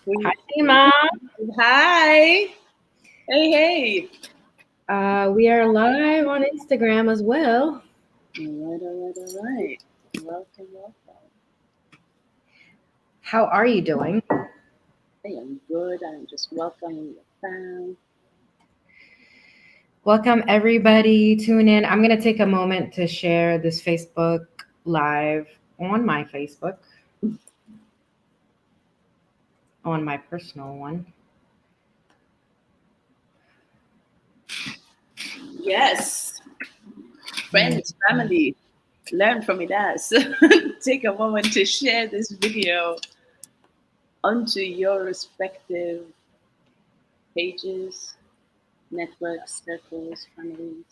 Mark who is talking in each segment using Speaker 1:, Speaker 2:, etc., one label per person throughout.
Speaker 1: Hi,
Speaker 2: We,
Speaker 1: Seema.
Speaker 2: hi. Hey.
Speaker 1: We are live on Instagram as well.
Speaker 2: All right. Welcome.
Speaker 1: How are you doing?
Speaker 2: I am good. I'm just welcoming your fam.
Speaker 1: Welcome, everybody. Tune in. I'm going to take a moment to share this Facebook Live on my Facebook, on my personal one.
Speaker 2: Yes,
Speaker 1: And
Speaker 2: friends, family, learn from it as. Take a moment to share this video onto your respective pages, networks, circles, families.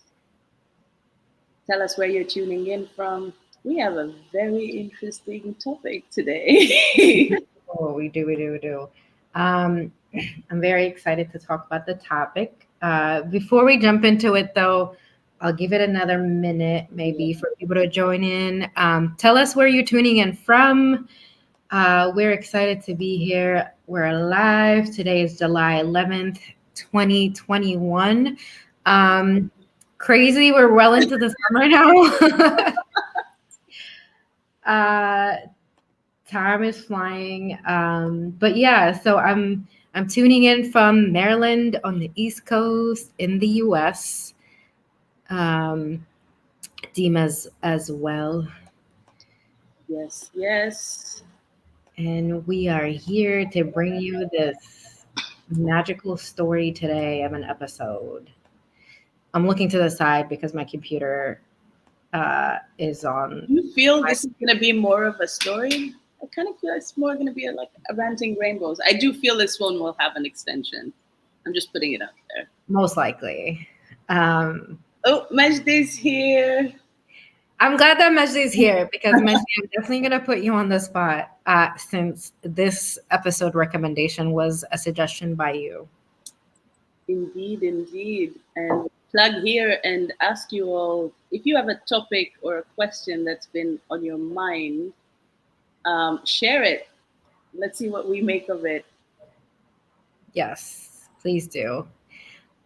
Speaker 2: Tell us where you're tuning in from. We have a very interesting topic today.
Speaker 1: oh, we do. Um, I'm very excited to talk about the topic. Before we jump into it, though, I'll give it another minute, maybe, for people to join in. Tell us where you're tuning in from. We're excited to be here. We're live. Today is July 11th, 2021. Crazy. We're well into the summer now. uh, Time is flying. But yeah, so I'm tuning in from Maryland on the East Coast in the US. Um, Deem as well.
Speaker 2: Yes.
Speaker 1: And we are here to bring you this magical story today of an episode. I'm looking to the side because my computer is on.
Speaker 2: You feel this is going to be more of a story? I kind of feel it's more going to be like a ranting rainbows. I do feel this one will have an extension. I'm just putting it out there.
Speaker 1: Most likely.
Speaker 2: Oh, Majdi's here.
Speaker 1: I'm glad that Majdi is here because Majdi, I'm definitely going to put you on the spot since this episode recommendation was a suggestion by you.
Speaker 2: Indeed. And plug here and ask you all if you have a topic or a question that's been on your mind, share it. Let's see what we make of it.
Speaker 1: Yes, please do.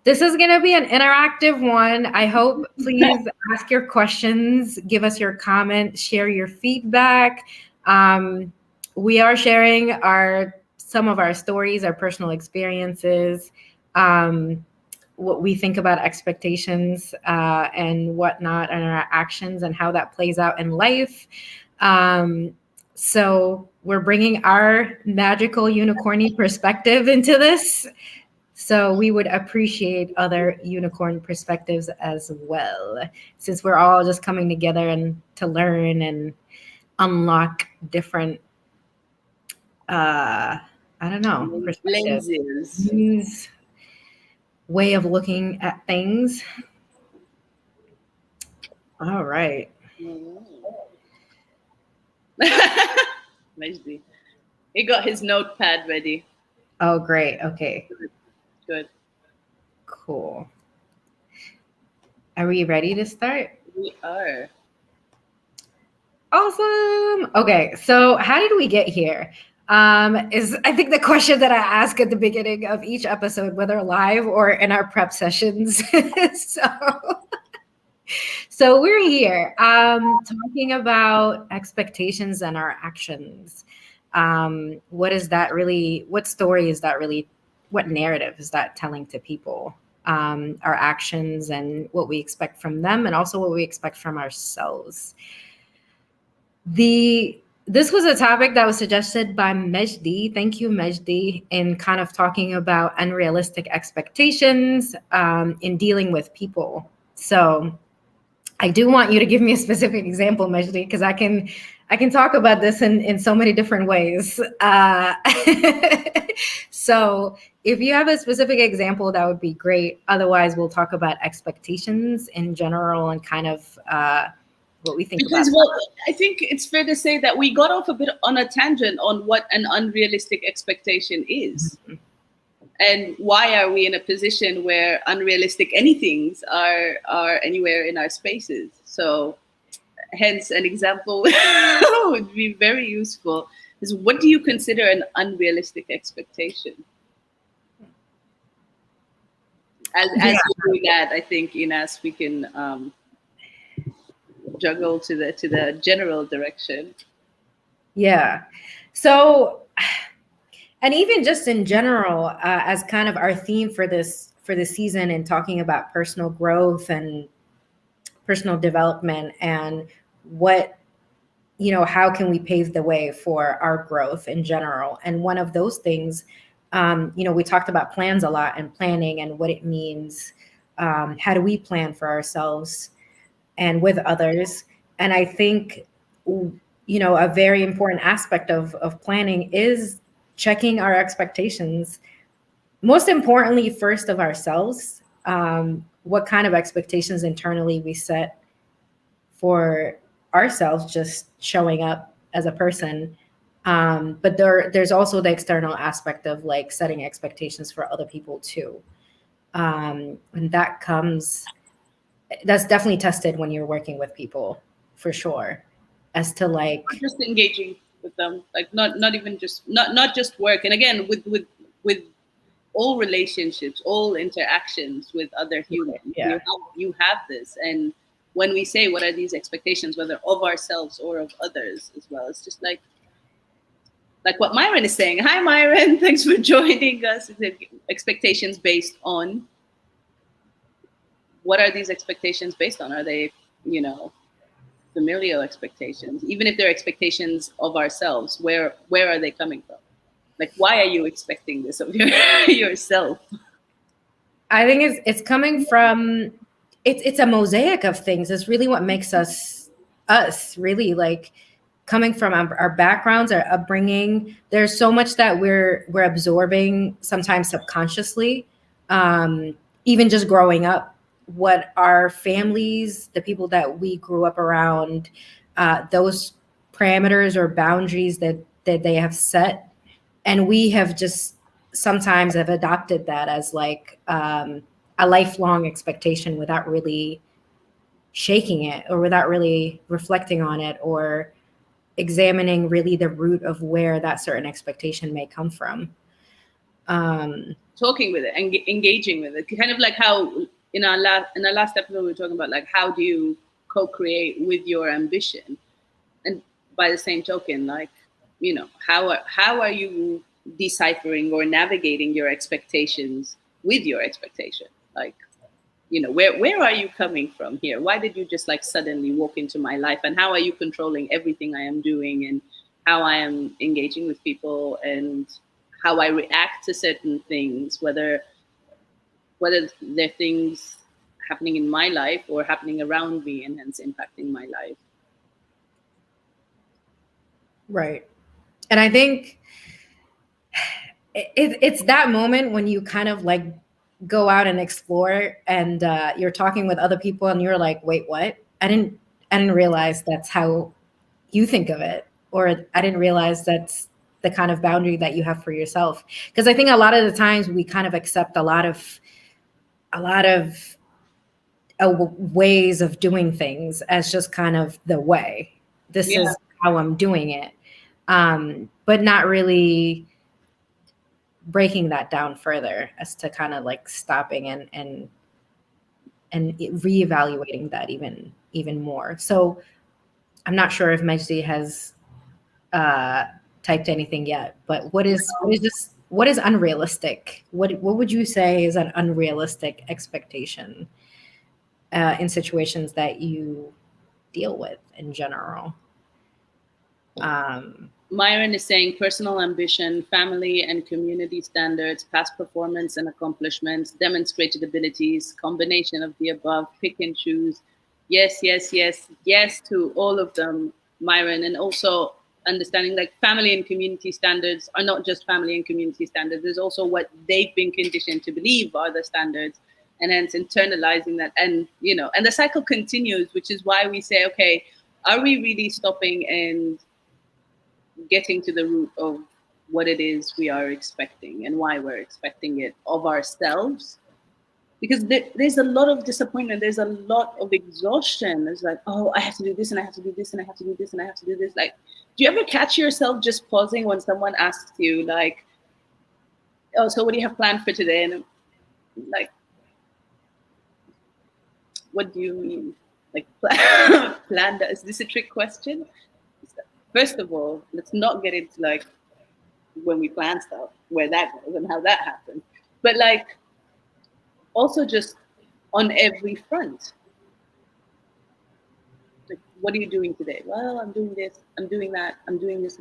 Speaker 1: This is going to be an interactive one. I hope, please ask your questions, give us your comments, share your feedback. We are sharing some of our stories, our personal experiences, what we think about expectations and whatnot, and our actions and how that plays out in life. So we're bringing our magical unicorny perspective into this. So we would appreciate other unicorn perspectives as well, since we're all just coming together and to learn and unlock different, I don't know, perspectives,
Speaker 2: Lenses.
Speaker 1: views, way of looking at things. All right.
Speaker 2: Majdi. He got his notepad ready.
Speaker 1: Oh, great. Okay.
Speaker 2: Good.
Speaker 1: Cool. Are we ready to start?
Speaker 2: We are.
Speaker 1: Awesome. Okay, so how did we get here? Is I think the question that I ask at the beginning of each episode, whether live or in our prep sessions. so, so we're here talking about expectations and our actions. What is that really? What story is that really? What narrative is that telling to people? Our actions and what we expect from them, and also what we expect from ourselves. This was a topic that was suggested by Majdi. Thank you, Majdi, in kind of talking about unrealistic expectations in dealing with people. So I do want you to give me a specific example, Majdi, because I can talk about this in so many different ways. So if you have a specific example, that would be great. Otherwise, we'll talk about expectations in general and kind of what we think about.
Speaker 2: Well, I think it's fair to say that we got off a bit on a tangent on what an unrealistic expectation is.
Speaker 1: Mm-hmm.
Speaker 2: And why are we in a position where unrealistic anythings are anywhere in our spaces? So hence an example would be very useful. Is what do you consider an unrealistic expectation? As you do that, I think Ines, we can juggle to the general direction.
Speaker 1: Yeah. So, and even just in general, as kind of our theme for this season, and talking about personal growth and personal development, and what, how can we pave the way for our growth in general? And one of those things, we talked about plans a lot, and planning and what it means. How do we plan for ourselves and with others? And I think, a very important aspect of planning is checking our expectations. Most importantly, first of ourselves, what kind of expectations internally we set for ourselves, just showing up as a person. But there's also the external aspect of like setting expectations for other people too. And that's definitely tested when you're working with people, for sure, as to like
Speaker 2: just engaging with them, like not even just not just work. And again, with all relationships, all interactions with other humans,
Speaker 1: yeah.
Speaker 2: you have this. And when we say what are these expectations, whether of ourselves or of others as well, it's just like what Myron is saying. Hi, Myron. Thanks for joining us. Expectations based on, what are these expectations based on? Are they, familial expectations? Even if they're expectations of ourselves, where are they coming from? Like, why are you expecting this of yourself?
Speaker 1: I think it's coming from, it's a mosaic of things. It's really what makes us really, like coming from our backgrounds, our upbringing. There's so much that we're absorbing, sometimes subconsciously, even just growing up, what our families, the people that we grew up around, those parameters or boundaries that they have set, and we have just sometimes have adopted that as like a lifelong expectation without really shaking it, or without really reflecting on it, or examining really the root of where that certain expectation may come from.
Speaker 2: Talking with it and engaging with it, kind of like how in our last episode we were talking about, like, how do you co-create with your ambition? And by the same token, like, how are you deciphering or navigating your expectations with your expectation? Like, where are you coming from here? Why did you just like suddenly walk into my life? And how are you controlling everything I am doing, and how I am engaging with people, and how I react to certain things, whether they're things happening in my life or happening around me, and hence impacting my life.
Speaker 1: Right. And I think it's that moment when you kind of like go out and explore, and you're talking with other people, and you're like, wait, what? I didn't realize that's how you think of it, or I didn't realize that's the kind of boundary that you have for yourself. Because I think a lot of the times we kind of accept a lot of ways of doing things as just kind of the way. This is how I'm doing it, but not really breaking that down further, as to kind of like stopping and reevaluating that even more. So I'm not sure if Majdi has typed anything yet, but what is unrealistic? What would you say is an unrealistic expectation in situations that you deal with in general?
Speaker 2: Myron is saying personal ambition, family and community standards, past performance and accomplishments, demonstrated abilities, combination of the above, pick and choose. Yes, yes, yes, yes to all of them, Myron. And also understanding like family and community standards are not just family and community standards. There's also what they've been conditioned to believe are the standards, and hence internalizing that. And, and the cycle continues, which is why we say, okay, are we really stopping and getting to the root of what it is we are expecting and why we're expecting it of ourselves? because there's a lot of disappointment, there's a lot of exhaustion. It's like, oh, I have to do this and I have to do this and I have to do this and I have to do this. Like, do you ever catch yourself just pausing when someone asks you, like, oh, so what do you have planned for today? And like, what do you mean? Like, plan that? Is this a trick question? First of all, let's not get into like when we plan stuff, where that goes and how that happens. But like, also just on every front. Like, what are you doing today? Well, I'm doing this, I'm doing that, I'm doing this.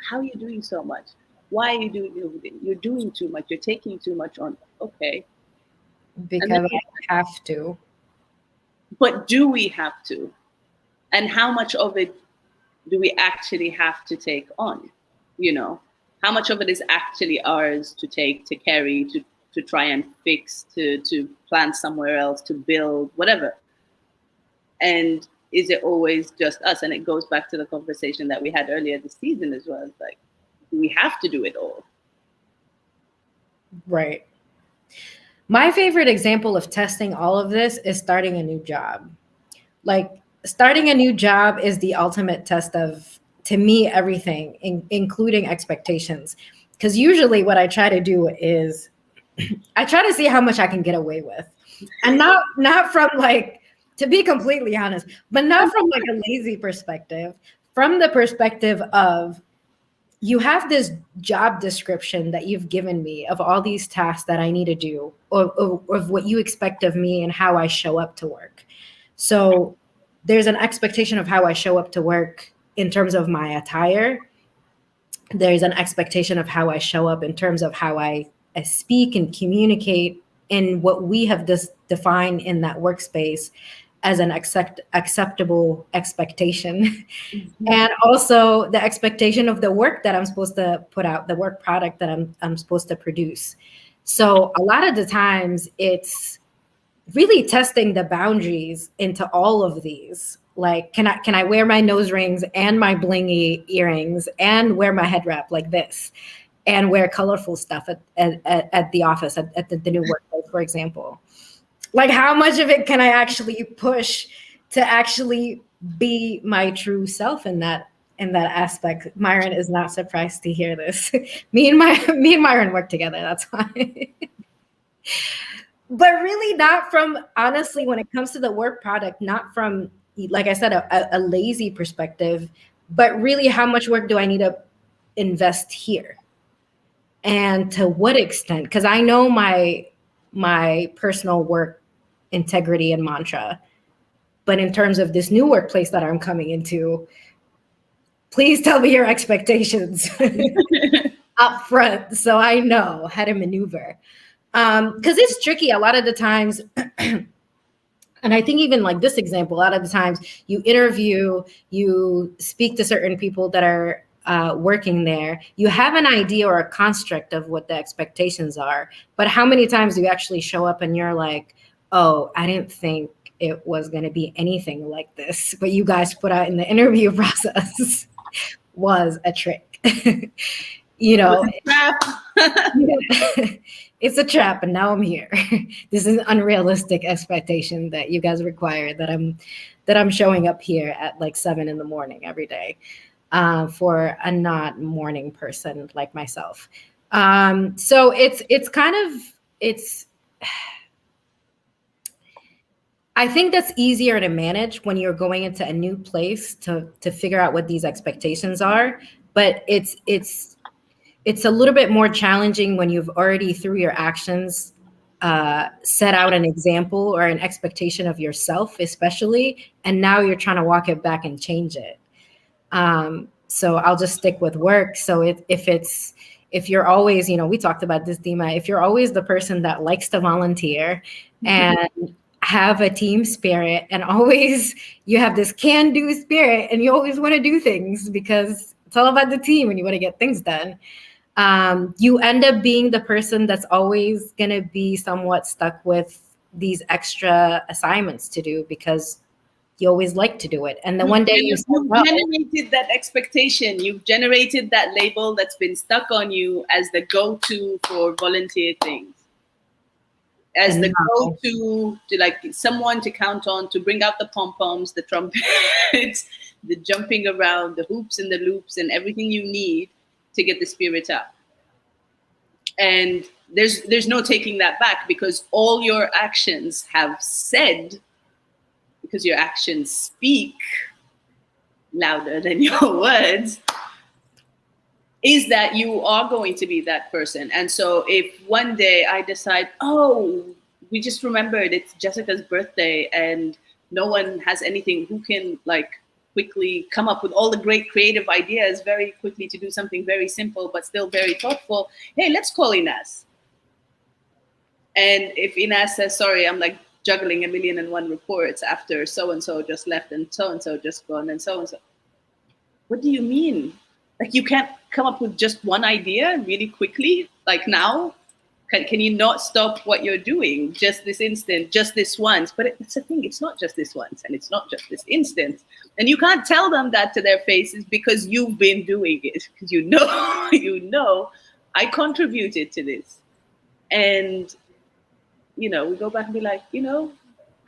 Speaker 2: How are you doing so much? Why are you doing everything? You're doing too much, you're taking too much on. Okay.
Speaker 1: Because
Speaker 2: then,
Speaker 1: I have to.
Speaker 2: But do we have to? And how much of it do we actually have to take on? You know, how much of it is actually ours to take, to carry, to try and fix, to plan somewhere else, to build, whatever. And is it always just us? And it goes back to the conversation that we had earlier this season as well. It's like, do we have to do it all?
Speaker 1: Right. My favorite example of testing all of this is starting a new job. Like, starting a new job is the ultimate test of, to me, everything, including expectations. Because usually what I try to do is I try to see how much I can get away with. And not from like, to be completely honest, but not from like a lazy perspective, from the perspective of, you have this job description that you've given me of all these tasks that I need to do, or of what you expect of me and how I show up to work. So there's an expectation of how I show up to work in terms of my attire. There's an expectation of how I show up in terms of how I speak and communicate in what we have defined in that workspace as an acceptable expectation.
Speaker 2: Mm-hmm.
Speaker 1: And also the expectation of the work that I'm supposed to put out, the work product that I'm supposed to produce. So a lot of the times it's really testing the boundaries into all of these. Like, can I wear my nose rings and my blingy earrings and wear my head wrap like this and wear colorful stuff at the office, at the new workplace, for example? Like, how much of it can I actually push to actually be my true self in that aspect? Myron is not surprised to hear this. me and Myron work together. That's why. But really not from, honestly, when it comes to the work product, not from, like I said, a lazy perspective, but really how much work do I need to invest here? And to what extent? Because I know my personal work integrity and mantra. But in terms of this new workplace that I'm coming into, please tell me your expectations up front so I know how to maneuver. Because it's tricky a lot of the times. And I think even like this example, a lot of the times you interview, you speak to certain people that are working there, you have an idea or a construct of what the expectations are. But how many times do you actually show up and you're like, oh, I didn't think it was going to be anything like this. What you guys put out in the interview process was a trick. You know, it's a trap, and now I'm here. This is an unrealistic expectation that you guys require, that I'm showing up here at like 7 a.m. every day for a not morning person like myself. So I think that's easier to manage when you're going into a new place to figure out what these expectations are. But it's a little bit more challenging when you've already, through your actions, set out an example or an expectation of yourself, especially, and now you're trying to walk it back and change it. So I'll just stick with work. So if you're always, we talked about this, Dima, if you're always the person that likes to volunteer and have a team spirit, and always you have this can-do spirit, and you always want to do things because it's all about the team and you want to get things done. You end up being the person that's always going to be somewhat stuck with these extra assignments to do because you always like to do it. And then one day you've
Speaker 2: generated that expectation. You've generated that label that's been stuck on you as the go-to for volunteer things. as
Speaker 1: And
Speaker 2: the
Speaker 1: now-
Speaker 2: go-to, to like someone to count on, to bring out the pom-poms, the trumpets, the jumping around, the hoops and the loops, and everything you need to get the spirit out. And there's no taking that back, because all your actions have said, because your actions speak louder than your words, is that you are going to be that person. And so if one day I decide, oh, we just remembered it's Jessica's birthday and no one has anything, who can like quickly come up with all the great creative ideas very quickly to do something very simple but still very thoughtful, hey, let's call Ines. And if Ines says, sorry, I'm like juggling 1,000,001 reports after so-and-so just left and so-and-so just gone and so-and-so. What do you mean? Like, you can't come up with just one idea really quickly, like now? Can you not stop what you're doing just this instant, just this once? But it's a thing, it's not just this once, and it's not just this instant. And you can't tell them that to their faces, because you've been doing it, because you know, I contributed to this. And, we go back and be like,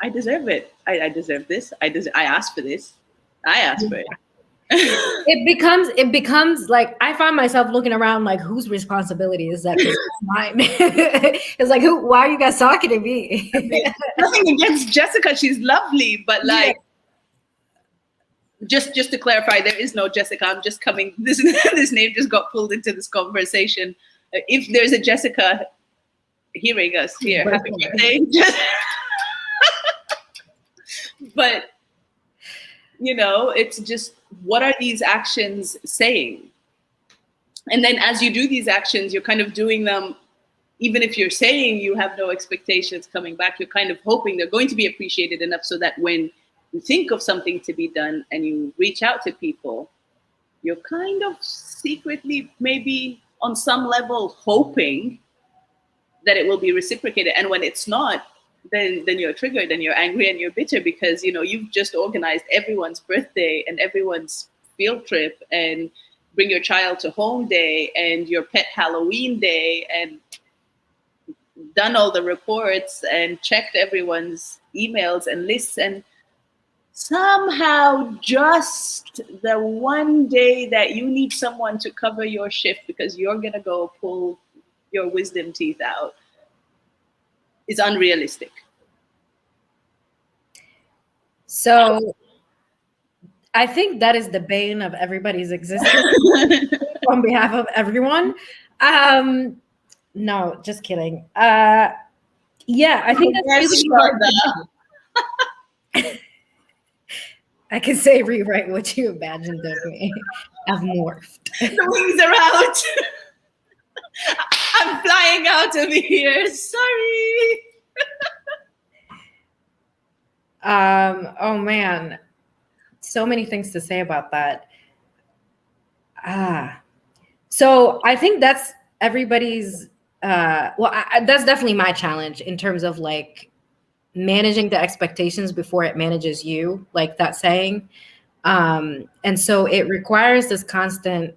Speaker 2: I deserve it. I deserve this. I asked for this. I asked for it.
Speaker 1: it becomes like, I find myself looking around like, whose responsibility is that? 'Cause it's mine. It's like, why are you guys talking to me?
Speaker 2: Nothing against Jessica, she's lovely, but like, just to clarify, there is no Jessica. I'm just coming, this name just got pulled into this conversation. If there's a Jessica hearing us here, happy birthday. But it's just, what are these actions saying? And then as you do these actions, you're kind of doing them, even if you're saying you have no expectations coming back, you're kind of hoping they're going to be appreciated enough so that when you think of something to be done and you reach out to people, you're kind of secretly, maybe on some level, hoping that it will be reciprocated. And when it's not, then you're triggered and you're angry and you're bitter, because you've just organized everyone's birthday and everyone's field trip and bring your child to home day and your pet Halloween day and done all the reports and checked everyone's emails and lists, and somehow just the one day that you need someone to cover your shift because you're gonna go pull your wisdom teeth out is unrealistic.
Speaker 1: So I think that is the bane of everybody's existence on behalf of everyone. No, just kidding. Yeah, I think that's really hard. I can say rewrite what you imagined of me. I've morphed.
Speaker 2: The wings are out. I'm flying out of here. Sorry.
Speaker 1: Oh man, so many things to say about that. So I think that's everybody's. That's definitely my challenge in terms of like managing the expectations before it manages you, like that saying. And so it requires this constant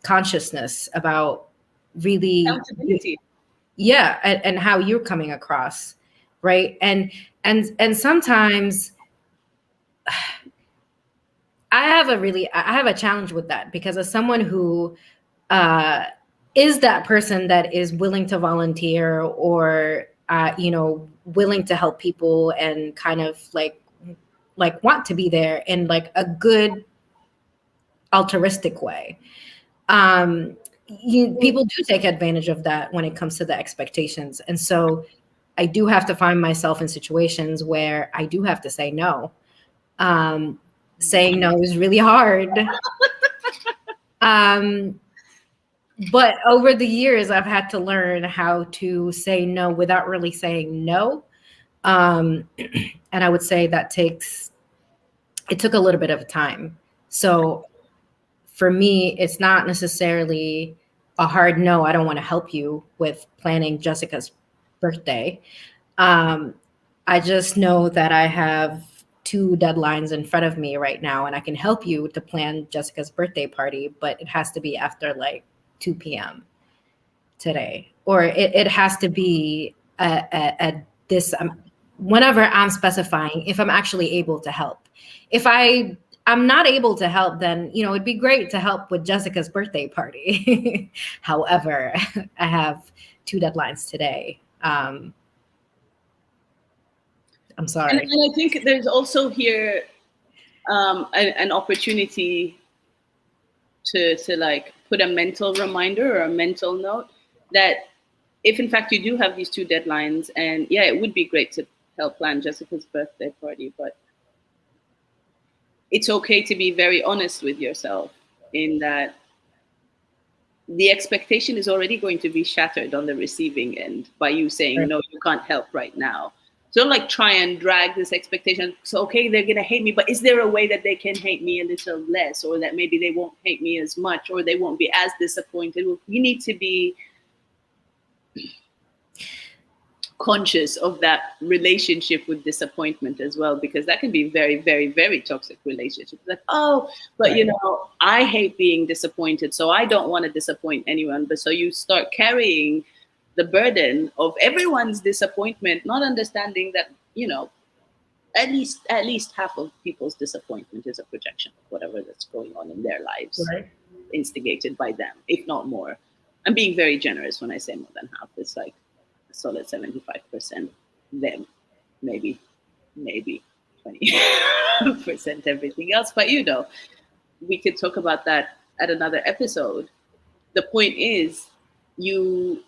Speaker 1: consciousness about really
Speaker 2: accountability.
Speaker 1: Yeah, and how you're coming across, right? And sometimes I have a challenge with that, because as someone who is that person that is willing to volunteer or willing to help people and kind of like want to be there in like a good altruistic way. People do take advantage of that when it comes to the expectations. And so I do have to find myself in situations where I do have to say no. Saying no is really hard. But over the years, I've had to learn how to say no without really saying no. And I would say it took a little bit of time. So for me, it's not necessarily a hard no. I don't want to help you with planning Jessica's birthday. I just know that I have 2 deadlines in front of me right now, and I can help you to plan Jessica's birthday party, but it has to be after like 2 p.m. today, or it has to be at this whenever I'm specifying if I'm actually able to help. If I'm not able to help, then it'd be great to help with Jessica's birthday party. However, I have 2 deadlines today. I'm sorry.
Speaker 2: And I think there's also here an opportunity to like put a mental reminder or a mental note that if in fact you do have these 2 deadlines, and yeah, it would be great to help plan Jessica's birthday party, but it's okay to be very honest with yourself in that the expectation is already going to be shattered on the receiving end by you saying, right, no, you can't help right now. So don't like try and drag this expectation. So, okay, they're going to hate me, but is there a way that they can hate me a little less, or that maybe they won't hate me as much, or they won't be as disappointed? You need to be conscious of that relationship with disappointment as well, because that can be very, very, very toxic relationship. Like, oh, but right, I hate being disappointed, so I don't want to disappoint anyone. But so you start carrying the burden of everyone's disappointment, not understanding that, at least half of people's disappointment is a projection of whatever that's going on in their lives, right, instigated by them, if not more. I'm being very generous when I say more than half. It's like solid 75% them, maybe 20% everything else. But we could talk about that at another episode. The point is, you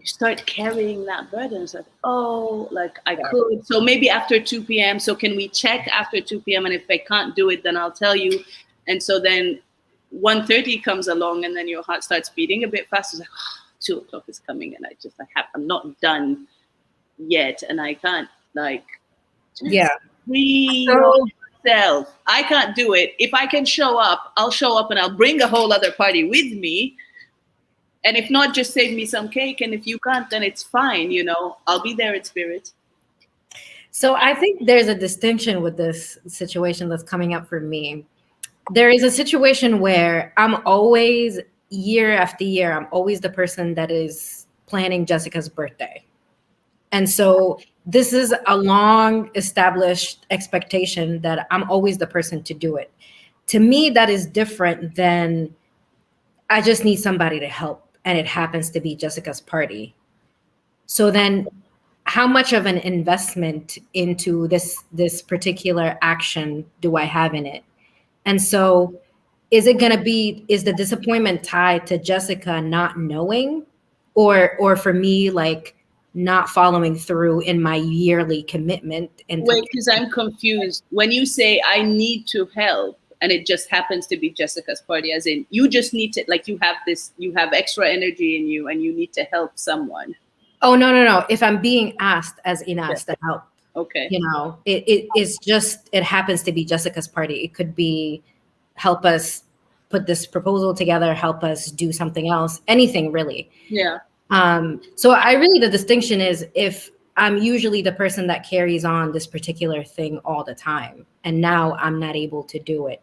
Speaker 2: start carrying that burden. It's like, oh, like I could. So maybe after 2 p.m. So can we check after 2 p.m. And if I can't do it, then I'll tell you. And so then 1:30 comes along, and then your heart starts beating a bit faster. It's like, 2 o'clock is coming, and I'm not done yet, and I can't free yourself. I can't do it. If I can show up, I'll show up, and I'll bring a whole other party with me. And if not, just save me some cake. And if you can't, then it's fine. I'll be there in spirit.
Speaker 1: So I think there's a distinction with this situation that's coming up for me. There is a situation where I'm always, year after year, I'm always the person that is planning Jessica's birthday. And so this is a long established expectation that I'm always the person to do it. To me, that is different than I just need somebody to help, and it happens to be Jessica's party. So then how much of an investment into this particular action do I have in it? And so is the disappointment tied to Jessica not knowing, or for me, like not following through in my yearly commitment?
Speaker 2: Wait, because I'm confused. When you say I need to help, and it just happens to be Jessica's party, as in you just need to, like, you have extra energy in you and you need to help someone.
Speaker 1: Oh, no. If I'm being asked to help.
Speaker 2: Okay.
Speaker 1: It's just, it happens to be Jessica's party. It could be help us put this proposal together, help us do something else, anything really.
Speaker 2: Yeah.
Speaker 1: So the distinction is if I'm usually the person that carries on this particular thing all the time, and now I'm not able to do it.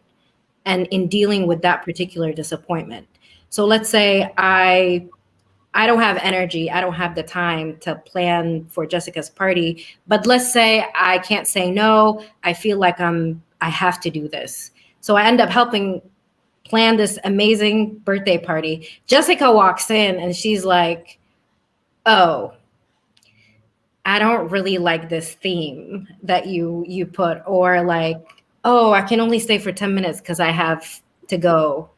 Speaker 1: And in dealing with that particular disappointment. So let's say I don't have energy, I don't have the time to plan for Jessica's party, but let's say I can't say no, I feel like I have to do this. So I end up helping plan this amazing birthday party. Jessica walks in and she's like, oh, I don't really like this theme that you put, or like, oh, I can only stay for 10 minutes because I have to go.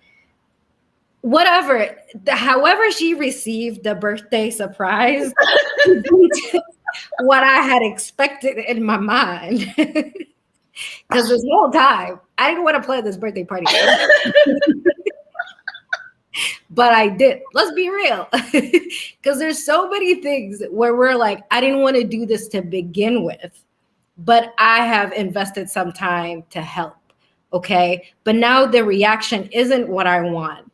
Speaker 1: Whatever, however she received the birthday surprise, what I had expected in my mind. Because this whole time, I didn't want to plan this birthday party. But I did. Let's be real. Because there's so many things where we're like, I didn't want to do this to begin with, but I have invested some time to help. Okay. But now the reaction isn't what I want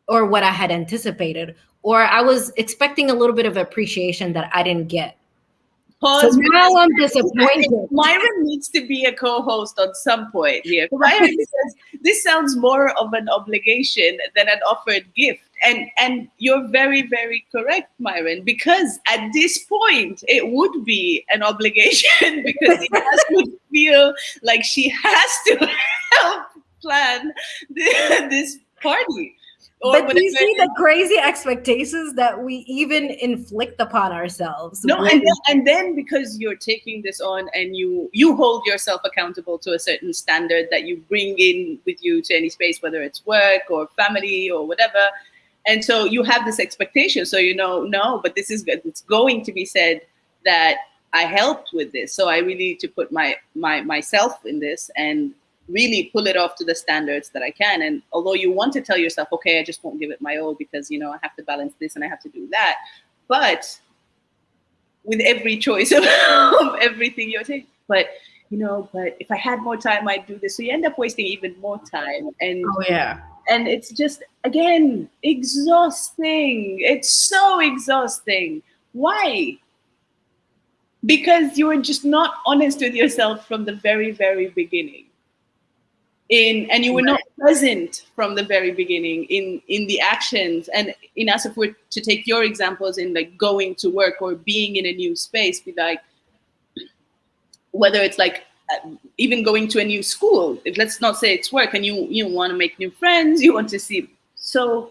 Speaker 1: or what I had anticipated, or I was expecting a little bit of appreciation that I didn't get.
Speaker 2: Pause.
Speaker 1: So now I'm disappointed.
Speaker 2: Myra needs to be a co-host at some point here. Myra says this sounds more of an obligation than an offered gift. And you're very, very correct, Myron, because at this point it would be an obligation because Ines would feel like she has to help plan this party or
Speaker 1: But
Speaker 2: whatever.
Speaker 1: you see the crazy expectations that we even inflict upon ourselves.
Speaker 2: No, and then because you're taking this on and you hold yourself accountable to a certain standard that you bring in with you to any space, whether it's work or family or whatever. And so you have this expectation. So, no, but this is good. It's going to be said that I helped with this. So I really need to put myself in this and really pull it off to the standards that I can. And although you want to tell yourself, okay, I just won't give it my all because, I have to balance this and I have to do that. But with every choice of everything you're taking, but if I had more time, I'd do this. So you end up wasting even more time. And and it's just, again, exhausting. It's so exhausting. Why? Because you were just not honest with yourself from the very, very beginning. And you were not present from the very beginning in the actions. And as if we're to take your examples in like going to work or being in a new space, be like, whether it's like even going to a new school, let's not say it's work, and you want to make new friends, you want to see, so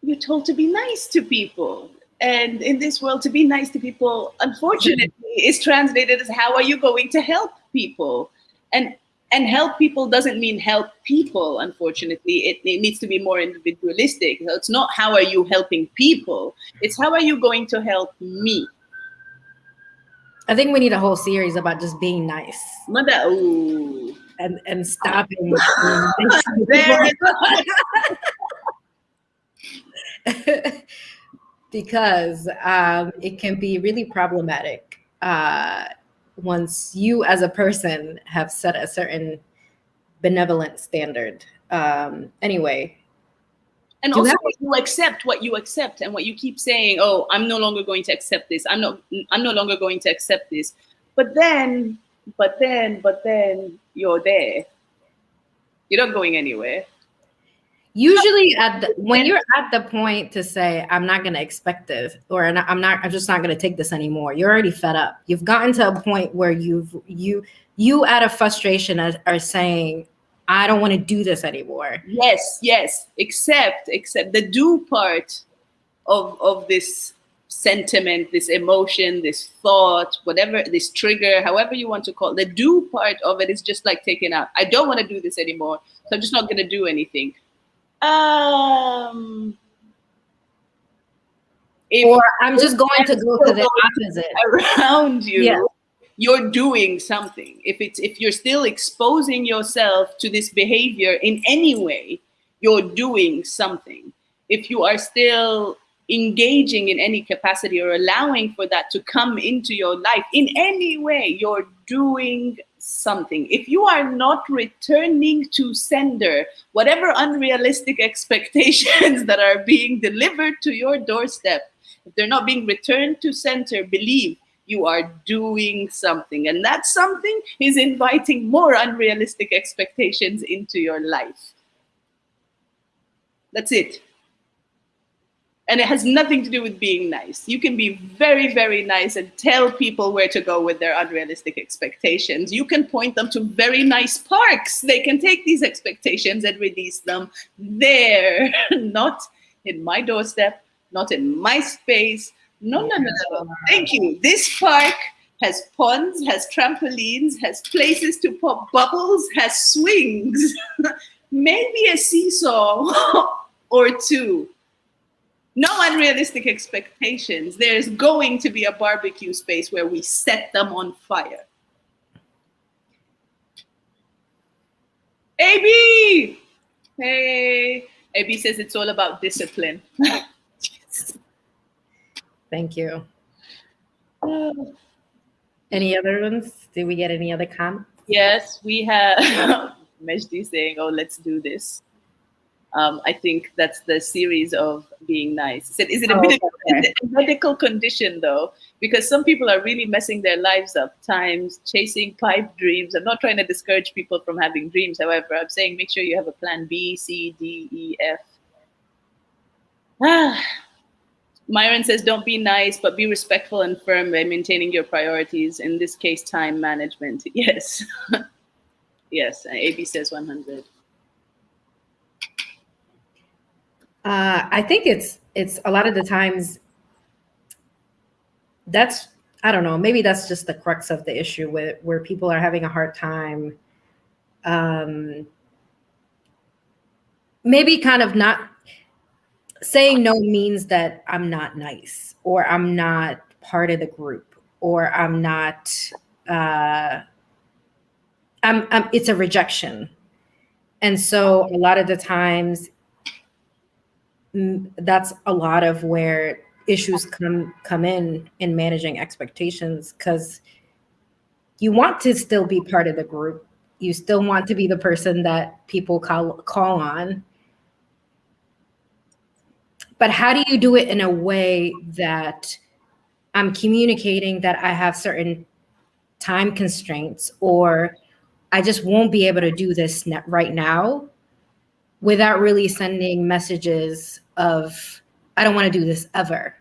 Speaker 2: you're told to be nice to people. And in this world, to be nice to people, unfortunately, is translated as how are you going to help people? And help people doesn't mean help people, unfortunately. It needs to be more individualistic. So it's not how are you helping people, it's how are you going to help me?
Speaker 1: I think we need a whole series about just being nice.
Speaker 2: Mother, ooh.
Speaker 1: And stopping. Because it can be really problematic once you as a person have set a certain benevolent standard. Anyway.
Speaker 2: And also you accept what you accept and what you keep saying, oh, I'm no longer going to accept this. I'm no longer going to accept this. But then you're there. You're not going anywhere.
Speaker 1: Usually when you're at the point to say, I'm not going to expect this, or I'm just not going to take this anymore, you're already fed up. You've gotten to a point where you out of frustration are saying, I don't want to do this anymore.
Speaker 2: Yes. Except the do part of this sentiment, this emotion, this thought, whatever, this trigger, however you want to call it, the do part of it is just like taking out. I don't want to do this anymore, so I'm just not going to do anything. Or
Speaker 1: I'm just going to go to the opposite
Speaker 2: around you. Yeah. You're doing something. If you're still exposing yourself to this behavior in any way, you're doing something. If you are still engaging in any capacity or allowing for that to come into your life in any way, you're doing something. If you are not returning to sender whatever unrealistic expectations that are being delivered to your doorstep, if they're not being returned to center, believe you are doing something. And that something is inviting more unrealistic expectations into your life. That's it. And it has nothing to do with being nice. You can be very, very nice and tell people where to go with their unrealistic expectations. You can point them to very nice parks. They can take these expectations and release them there, not in my doorstep, not in my space. No. Thank you. This park has ponds, has trampolines, has places to pop bubbles, has swings, maybe a seesaw or two. No unrealistic expectations. There's going to be a barbecue space where we set them on fire. AB! Hey. AB says it's all about discipline.
Speaker 1: Thank you. Any other ones? Did we get any other comments?
Speaker 2: Yes, we have Mejdi saying, oh, let's do this. I think that's the series of being nice. He said, is it a medical condition though? Because some people are really messing their lives up, times chasing pipe dreams. I'm not trying to discourage people from having dreams. However, I'm saying make sure you have a plan B, C, D, E, F, Ah, Myron says, don't be nice, but be respectful and firm by maintaining your priorities. In this case, time management. Yes. Yes. AB says 100.
Speaker 1: I think it's a lot of the times that's, I don't know, maybe that's just the crux of the issue with where people are having a hard time, maybe kind of not saying no means that I'm not nice or I'm not part of the group or I'm not, it's a rejection. And so a lot of the times that's a lot of where issues come in managing expectations, because you want to still be part of the group. You still want to be the person that people call on. But how do you do it in a way that I'm communicating that I have certain time constraints, or I just won't be able to do this right now, without really sending messages of, I don't want to do this ever.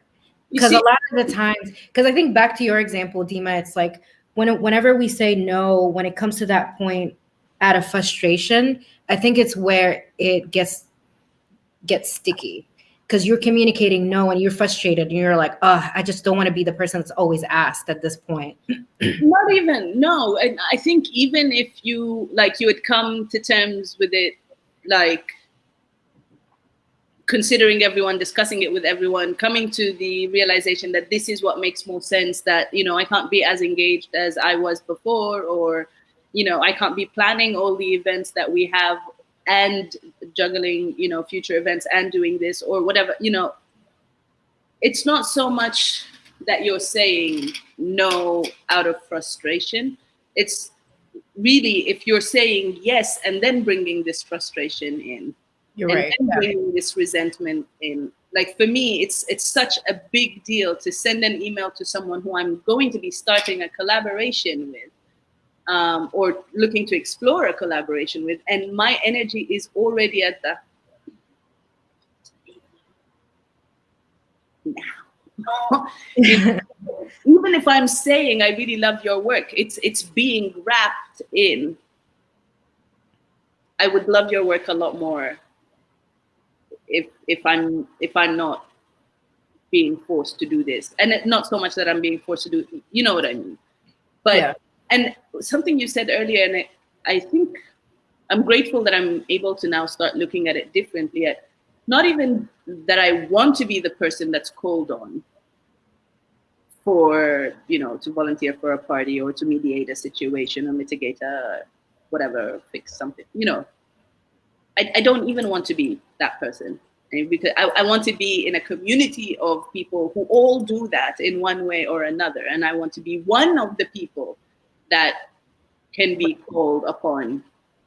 Speaker 1: Because a lot of the times, because I think back to your example, Dima, it's like whenever we say no, when it comes to that point out of frustration, I think it's where it gets sticky, because you're communicating no and you're frustrated and you're like, oh, I just don't want to be the person that's always asked at this point.
Speaker 2: Not even, no. I think even if you would come to terms with it, like considering everyone, discussing it with everyone, coming to the realization that this is what makes more sense, that, I can't be as engaged as I was before, or, I can't be planning all the events that we have and juggling, future events and doing this or whatever, it's not so much that you're saying no out of frustration. It's really, if you're saying yes and then bringing this frustration in,
Speaker 1: You're
Speaker 2: and
Speaker 1: right.
Speaker 2: then bringing this resentment in. Like for me, it's such a big deal to send an email to someone who I'm going to be starting a collaboration with, or looking to explore a collaboration with, and my energy is already at the now. Even if I'm saying I really love your work, it's being wrapped in, I would love your work a lot more if I'm not being forced to do this. And not so much that I'm being forced to do, you know what I mean. But
Speaker 1: Yeah.
Speaker 2: And something you said earlier, and I think I'm grateful that I'm able to now start looking at it differently. At not even that I want to be the person that's called on for, to volunteer for a party or to mediate a situation or mitigate a whatever, fix something. I don't even want to be that person. And because I want to be in a community of people who all do that in one way or another. And I want to be one of the people that can be called upon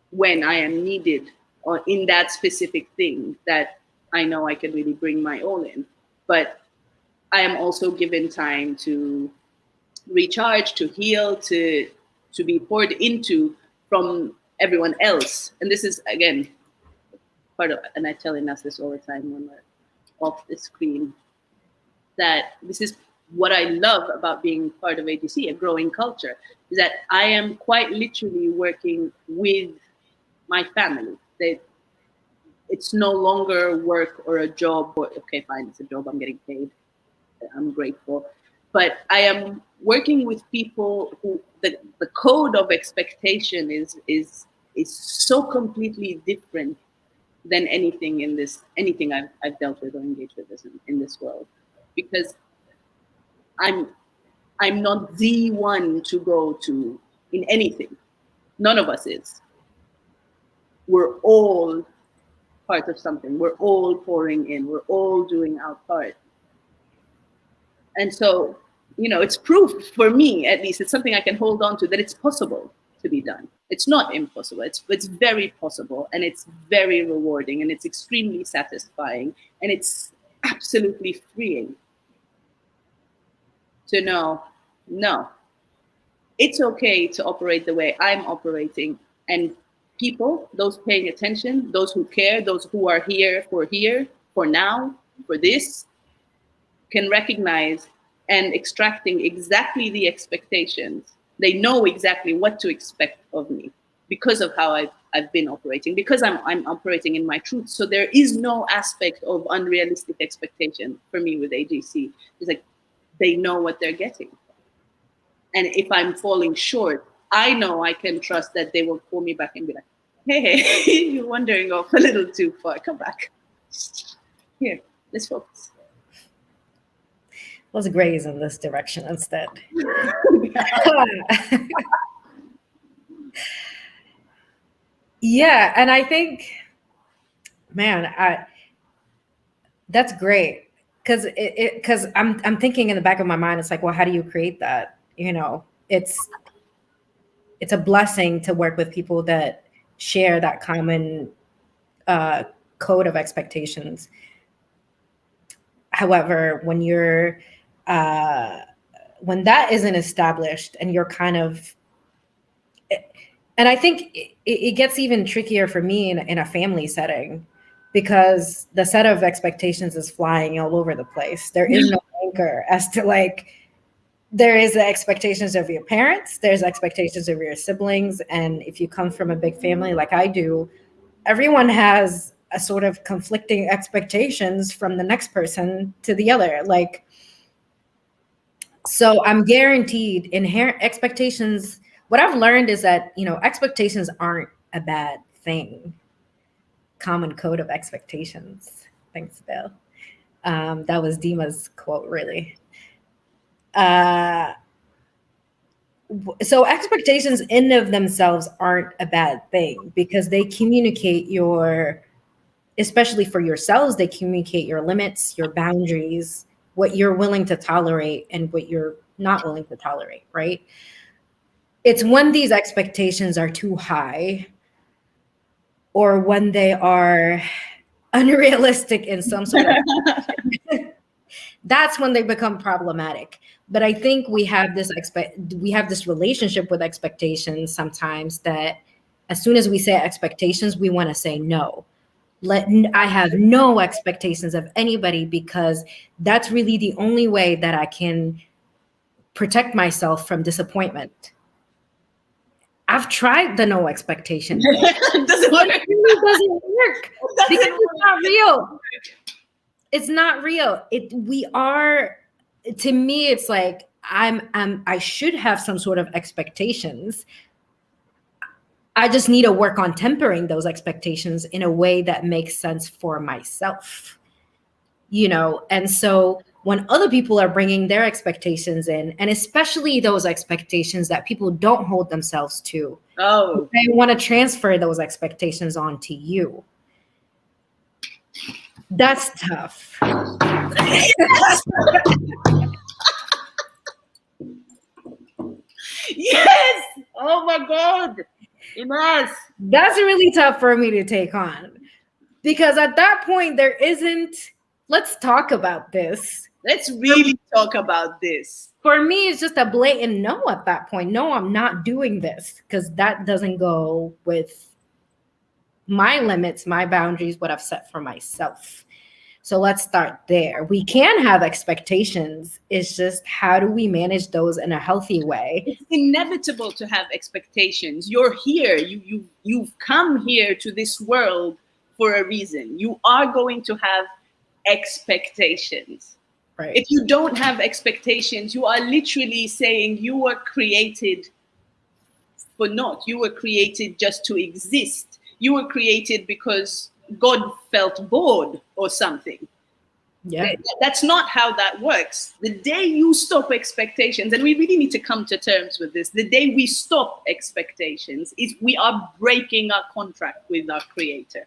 Speaker 2: when I am needed or in that specific thing that I know I can really bring my all in. But I am also given time to recharge, to heal, to be poured into from everyone else. And this is, again, part of, and I'm telling us this all the time when we're off the screen, that this is what I love about being part of AGC, a growing culture, is that I am quite literally working with my family. It's no longer work or a job, or okay, fine, it's a job, I'm getting paid, I'm grateful. But I am working with people who the code of expectation is so completely different than anything I've dealt with or engaged with in this world, because I'm not the one to go to in anything. None of us is. We're all part of something. We're all pouring in. We're all doing our part. And so, it's proof for me, at least. It's something I can hold on to, that it's possible to be done. It's not impossible. It's very possible, and it's very rewarding, and it's extremely satisfying, and it's absolutely freeing to know, no, it's okay to operate the way I'm operating. And people, those paying attention, those who care, those who are here for now, for this can recognize and extracting exactly the expectations. They know exactly what to expect of me because of how I've been operating, because I'm operating in my truth. So there is no aspect of unrealistic expectation for me with AGC. It's like they know what they're getting. And if I'm falling short, I know I can trust that they will pull me back and be like, hey, you're wandering off a little too far. Come back. Here, let's focus.
Speaker 1: Let's graze in this direction instead. Yeah, and I think, man, that's great because I'm thinking in the back of my mind, it's like, well, how do you create that? You know, it's a blessing to work with people that share that common code of expectations. However, when you're when that isn't established and you're kind of, and I think it gets even trickier for me in a family setting, because the set of expectations is flying all over the place. There is no anchor as to like, there is the expectations of your parents, there's expectations of your siblings. And if you come from a big family like I do, everyone has a sort of conflicting expectations from the next person to the other. Like, so I'm guaranteed inherent expectations. What I've learned is that, you know, expectations aren't a bad thing. Common code of expectations. Thanks, Bill. That was Dima's quote, really. So expectations in of themselves aren't a bad thing because they communicate your, especially for yourselves, they communicate your limits, your boundaries, what you're willing to tolerate and what you're not willing to tolerate, right? It's when these expectations are too high or when they are unrealistic in some sort of that's when they become problematic. But I think we have this relationship with expectations sometimes that as soon as we say expectations, we want to say no. I have no expectations of anybody because that's really the only way that I can protect myself from disappointment. I've tried the no expectation thing.
Speaker 2: Doesn't work.
Speaker 1: It really doesn't work because it's not real. It's not real. To me, it's like I should have some sort of expectations. I just need to work on tempering those expectations in a way that makes sense for myself, you know? And so when other people are bringing their expectations in, and especially those expectations that people don't hold themselves to, they want to transfer those expectations onto you. That's tough.
Speaker 2: Yes. Oh my God. Yes.
Speaker 1: That's really tough for me to take on because at that point there isn't, let's talk about this.
Speaker 2: Let's really talk about this.
Speaker 1: For me, it's just a blatant no at that point. No, I'm not doing this because that doesn't go with my limits, my boundaries, what I've set for myself. So let's start there. We can have expectations. It's just how do we manage those in a healthy way?
Speaker 2: It's inevitable to have expectations. You're here. You've come here to this world for a reason. You are going to have expectations.
Speaker 1: Right.
Speaker 2: If you don't have expectations, you are literally saying you were created for naught. You were created just to exist. You were created because God felt bored or something.
Speaker 1: Yeah.
Speaker 2: That's not how that works. The day you stop expectations, and we really need to come to terms with this, the day we stop expectations is we are breaking our contract with our Creator.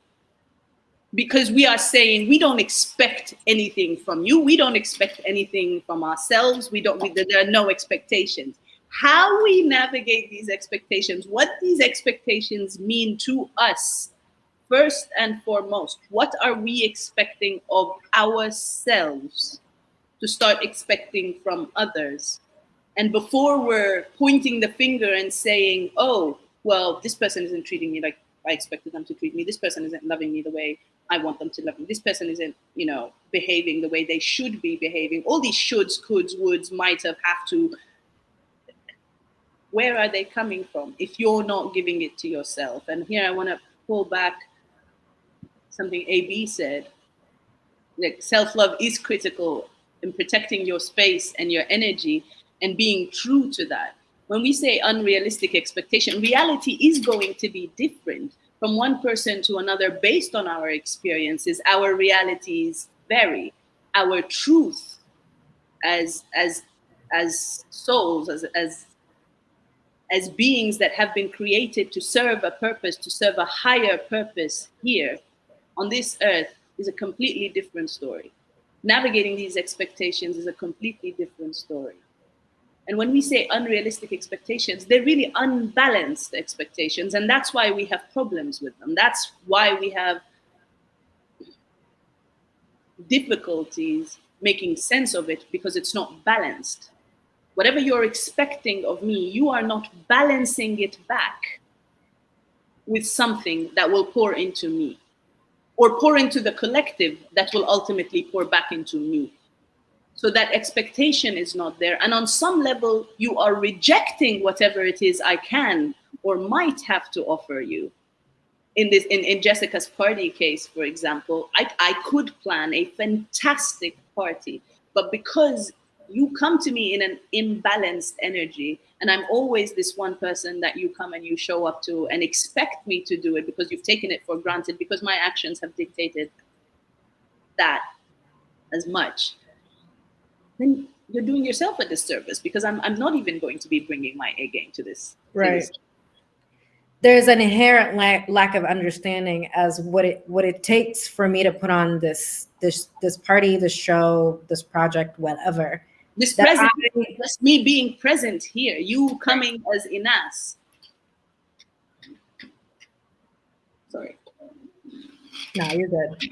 Speaker 2: Because we are saying we don't expect anything from you. We don't expect anything from ourselves. There are no expectations. How we navigate these expectations, what these expectations mean to us, first and foremost, what are we expecting of ourselves to start expecting from others? And before we're pointing the finger and saying, oh, well, this person isn't treating me like I expected them to treat me. This person isn't loving me the way I want them to love me. This person isn't, behaving the way they should be behaving. All these shoulds, coulds, woulds, might have to. Where are they coming from if you're not giving it to yourself? And here I want to pull back something AB said. Like, self-love is critical in protecting your space and your energy and being true to that. When we say unrealistic expectation, reality is going to be different from one person to another based on our experiences. Our realities vary. Our truth as souls, as beings that have been created to serve a purpose, to serve a higher purpose here on this earth, is a completely different story. Navigating these expectations is a completely different story. And when we say unrealistic expectations, they're really unbalanced expectations. And that's why we have problems with them. That's why we have difficulties making sense of it, because it's not balanced. Whatever you're expecting of me, you are not balancing it back with something that will pour into me, or pour into the collective that will ultimately pour back into me. So that expectation is not there. And on some level, you are rejecting whatever it is I can or might have to offer you. In Jessica's party case, for example, I could plan a fantastic party, but because you come to me in an imbalanced energy, and I'm always this one person that you come and you show up to and expect me to do it because you've taken it for granted, because my actions have dictated that as much, then you're doing yourself a disservice, because I'm not even going to be bringing my A game to this.
Speaker 1: Right. There's an inherent lack of understanding as what it takes for me to put on this party, this show, this project, whatever.
Speaker 2: This present, just me being present here, you coming as Inas. Sorry.
Speaker 1: No, you're good.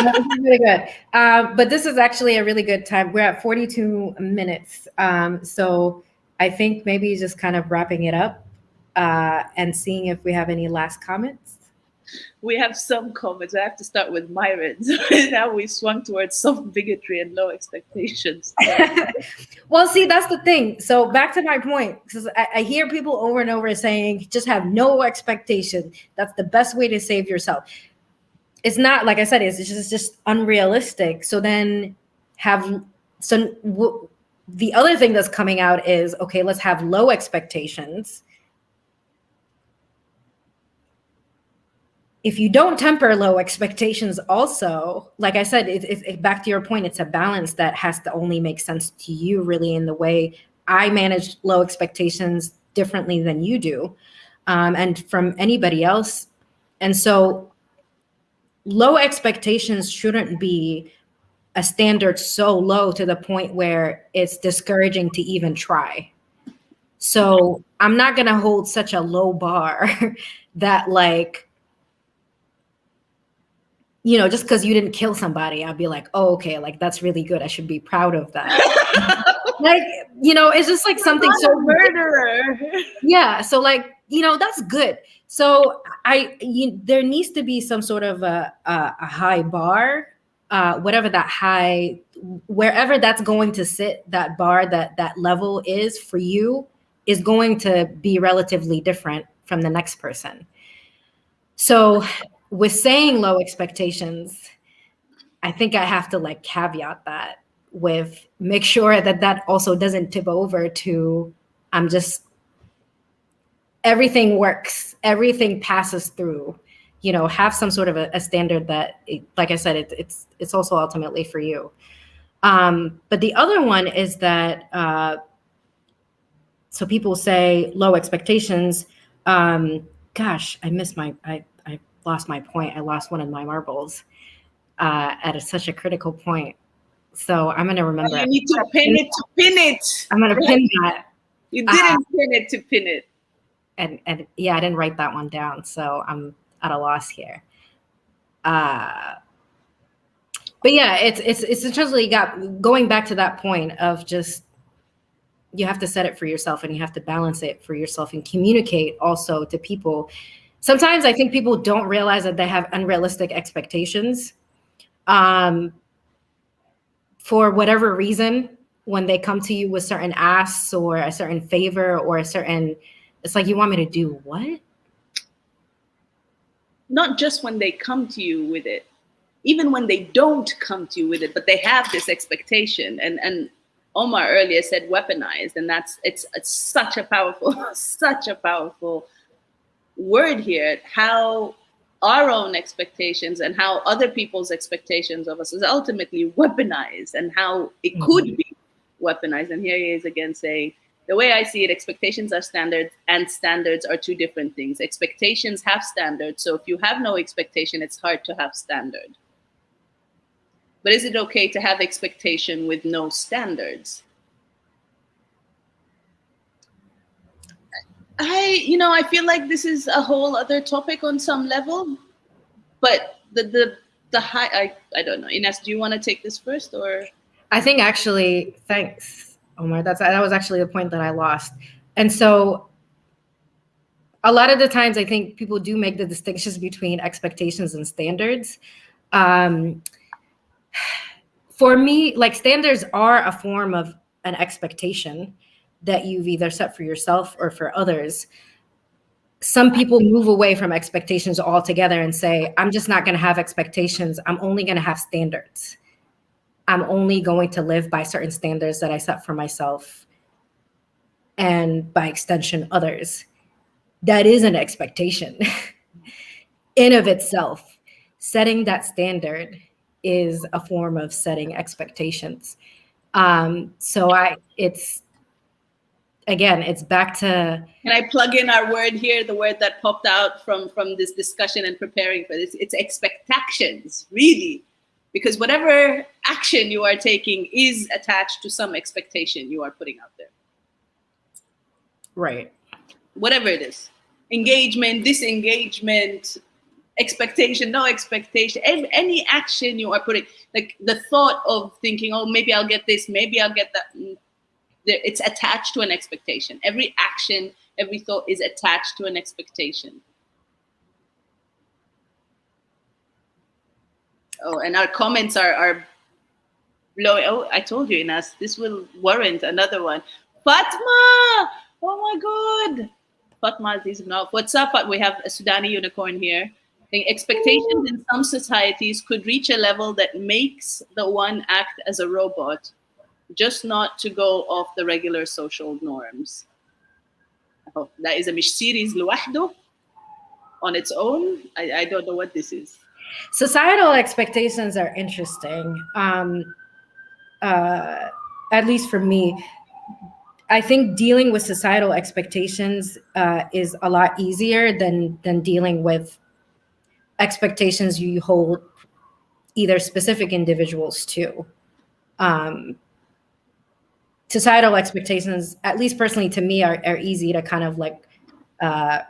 Speaker 1: No, this is really good. But this is actually a really good time. We're at 42 minutes. So I think maybe just kind of wrapping it up and seeing if we have any last comments.
Speaker 2: We have some comments. I have to start with Myron's. Now we swung towards soft bigotry and low expectations.
Speaker 1: Well, see, that's the thing. So back to my point, because I hear people over and over saying, just have no expectation. That's the best way to save yourself. It's not, like I said, it's just unrealistic. So then the other thing that's coming out is, okay, let's have low expectations. If you don't temper low expectations also, like I said, it's back to your point, it's a balance that has to only make sense to you, really, in the way I manage low expectations differently than you do, and from anybody else. And so low expectations shouldn't be a standard so low to the point where it's discouraging to even try. So I'm not going to hold such a low bar that, like, just because you didn't kill somebody, I'll be like, oh, okay, like, that's really good. I should be proud of that. Like, it's just like something so
Speaker 2: murderer.
Speaker 1: Yeah. So, like, that's good. So there needs to be some sort of a high bar, whatever that high, wherever that's going to sit, that bar, that level is for you, is going to be relatively different from the next person. So with saying low expectations, I think I have to, like, caveat that with make sure that also doesn't tip over to everything works, everything passes through, have some sort of a standard that, like I said, it's also ultimately for you. But the other one is that, so people say low expectations. Gosh, I lost my point. I lost one of my marbles at such a critical point. So I'm going to remember.
Speaker 2: You need to pin it.
Speaker 1: I'm going to pin that.
Speaker 2: You didn't pin it to pin it.
Speaker 1: And yeah, I didn't write that one down. So I'm at a loss here. But yeah, it's essentially going back to that point of just, you have to set it for yourself and you have to balance it for yourself and communicate also to people sometimes I think people don't realize that they have unrealistic expectations. For whatever reason, when they come to you with certain asks or a certain favor or a certain, it's like, you want me to do what?
Speaker 2: Not just when they come to you with it, even when they don't come to you with it, but they have this expectation. And Omar earlier said weaponized, and it's such a powerful, such a powerful word here. How our own expectations and how other people's expectations of us is ultimately weaponized, and how it could be weaponized. And here he is again saying, the way I see it, expectations are standards, and standards are two different things. Expectations have standards. So if you have no expectation, it's hard to have standard. But is it okay to have expectation with no standards? I feel like this is a whole other topic on some level, but the high, I don't know. Ines, do you want to take this first, or?
Speaker 1: I think actually, thanks, Omar. That was actually the point that I lost. And so a lot of the times I think people do make the distinctions between expectations and standards. For me, like, standards are a form of an expectation that you've either set for yourself or for others. Some people move away from expectations altogether and say, I'm just not going to have expectations. I'm only going to have standards. I'm only going to live by certain standards that I set for myself and by extension others. That is an expectation in of itself. Setting that standard is a form of setting expectations. It's back to.
Speaker 2: Can I plug in our word here? The word that popped out from this discussion and preparing for this, it's expectations, really. Because whatever action you are taking is attached to some expectation you are putting out there.
Speaker 1: Right.
Speaker 2: Whatever it is. Engagement, disengagement, expectation, no expectation. Any action you are putting, like the thought of thinking, oh, maybe I'll get this, maybe I'll get that. It's attached to an expectation. Every action, every thought is attached to an expectation. Oh, and our comments are blowing. Oh, I told you, Inas, this will warrant another one. Fatma! Oh my God. Fatma is now. What's up? We have a Sudani unicorn here. Expectations in some societies could reach a level that makes the one act as a robot, just not to go off the regular social norms. Oh, that is a mish series لوحده on its own. I don't know what this is.
Speaker 1: Societal expectations are interesting. At least for me, I think dealing with societal expectations is a lot easier than dealing with expectations you hold either specific individuals to. Societal expectations, at least personally to me, are easy to kind of like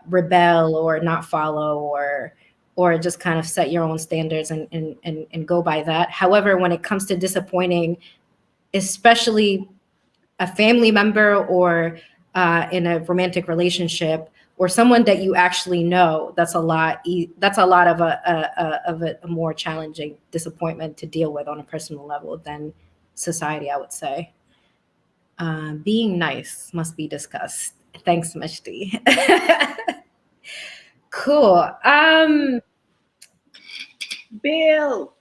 Speaker 1: rebel or not follow, or just kind of set your own standards and go by that. However, when it comes to disappointing, especially a family member or in a romantic relationship or someone that you actually know, that's a lot of a more challenging disappointment to deal with on a personal level than society, I would say. Being nice must be discussed. Thanks, Mashti. Cool.
Speaker 2: Bill.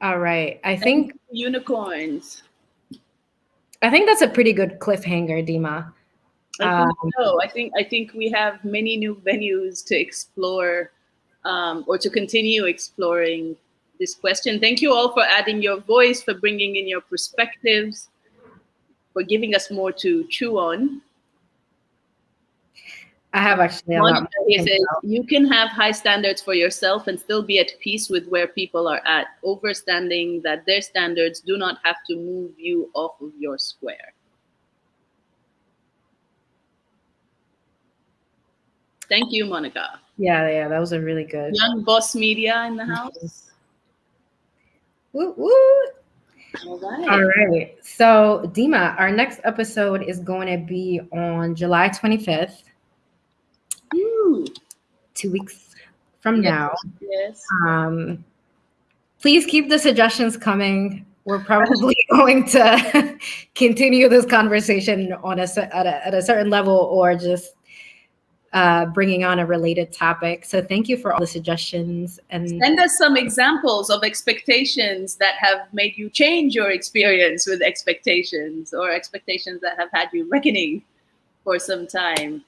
Speaker 1: All right. I think
Speaker 2: unicorns.
Speaker 1: I think that's a pretty good cliffhanger, Dima.
Speaker 2: I think so. I think we have many new venues to explore, or to continue exploring this question. Thank you all for adding your voice, for bringing in your perspectives, for giving us more to chew on.
Speaker 1: I have actually a lot.
Speaker 2: He says, you can have high standards for yourself and still be at peace with where people are at, understanding that their standards do not have to move you off of your square. Thank you, Monica.
Speaker 1: Yeah, that was a really good.
Speaker 2: Young Boss Media in the house.
Speaker 1: Woo, woo.
Speaker 2: All
Speaker 1: All
Speaker 2: right.
Speaker 1: right. So, Dima, our next episode is going to be on July 25th,
Speaker 2: Woo.
Speaker 1: 2 weeks from
Speaker 2: Yes.
Speaker 1: now.
Speaker 2: Yes.
Speaker 1: Um, please keep the suggestions coming. We're probably going to continue this conversation on at a certain level, or just bringing on a related topic. So thank you for all the suggestions. And
Speaker 2: Send us some examples of expectations that have made you change your experience with expectations, or expectations that have had you reckoning for some time.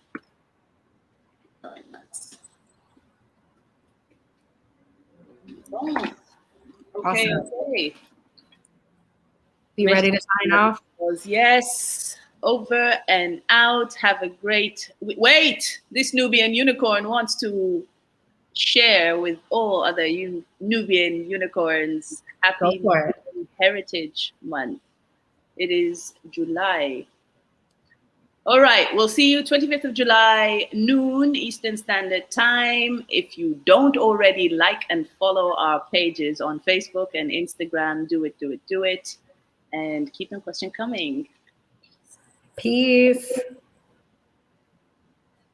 Speaker 2: Oh, okay,
Speaker 1: awesome.
Speaker 2: okay.
Speaker 1: Be ready to sign off?
Speaker 2: Yes, over and out. Have a great. Wait, this Nubian unicorn wants to share with all other Nubian unicorns.
Speaker 1: Go
Speaker 2: Happy
Speaker 1: for it.
Speaker 2: Nubian Heritage Month. It is July. All right, we'll see you 25th of July, noon Eastern Standard Time. If you don't already like and follow our pages on Facebook and Instagram, do it, do it, do it. And keep the question coming.
Speaker 1: Peace.